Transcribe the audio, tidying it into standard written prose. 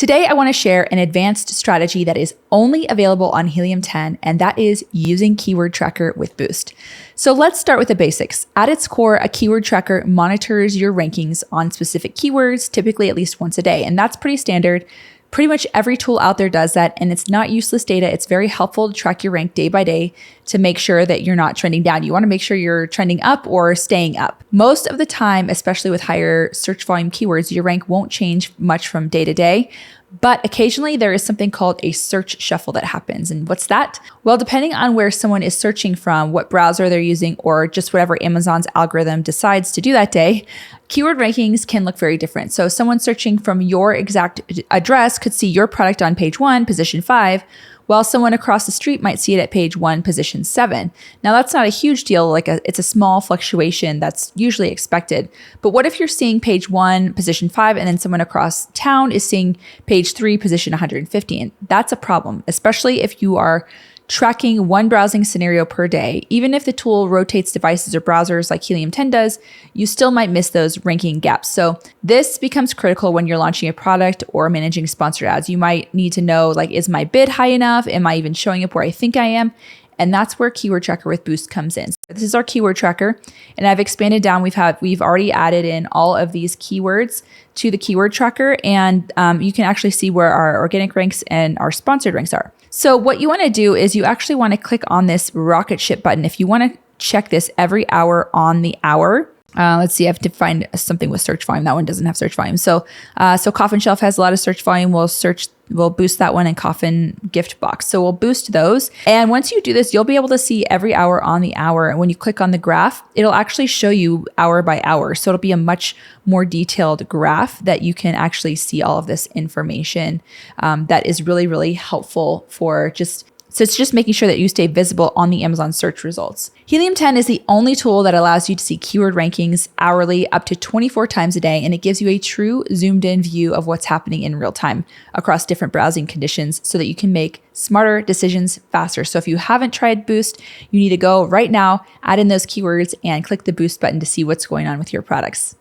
Today, I want to share an advanced strategy that is only available on Helium 10, and that is using Keyword Tracker with Boost. So let's start with the basics. At its core, a keyword tracker monitors your rankings on specific keywords, typically at least once a day, and that's pretty standard. Pretty much every tool out there does that, and it's not useless data. It's very helpful to track your rank day by day to make sure that you're not trending down. You want to make sure you're trending up or staying up. Most of the time, especially with higher search volume keywords, your rank won't change much from day to day. But occasionally there is something called a search shuffle that happens. And what's that? Well, depending on where someone is searching from, what browser they're using, or just whatever Amazon's algorithm decides to do that day, keyword rankings can look very different. So someone searching from your exact address could see your product on page 1, position 5, while someone across the street might see it at page 1, position 7. Now, that's not a huge deal. It's a small fluctuation that's usually expected. But what if you're seeing page 1, position 5, and then someone across town is seeing page 3, position 115? That's a problem, especially if you are tracking one browsing scenario per day. Even if the tool rotates devices or browsers like Helium 10 does, you still might miss those ranking gaps. So this becomes critical when you're launching a product or managing sponsored ads. You might need to know, is my bid high enough? Am I even showing up where I think I am? And that's where Keyword Tracker with Boost comes in. So this is our keyword tracker, and I've expanded down. We've already added in all of these keywords to the keyword tracker, and you can actually see where our organic ranks and our sponsored ranks are. So what you want to do is you actually want to click on this rocket ship button. If you want to check this every hour on the hour, let's see, I have to find something with search volume. That one doesn't have search volume. So Coffin Shelf has a lot of search volume. We'll boost that one, and Coffin Gift Box. So we'll boost those. And once you do this, you'll be able to see every hour on the hour. And when you click on the graph, it'll actually show you hour by hour. So it'll be a much more detailed graph that you can actually see all of this information. That is really, really helpful so it's just making sure that you stay visible on the Amazon search results. Helium 10 is the only tool that allows you to see keyword rankings hourly up to 24 times a day, and it gives you a true zoomed in view of what's happening in real time across different browsing conditions so that you can make smarter decisions faster. So if you haven't tried Boost, you need to go right now, add in those keywords, and click the Boost button to see what's going on with your products.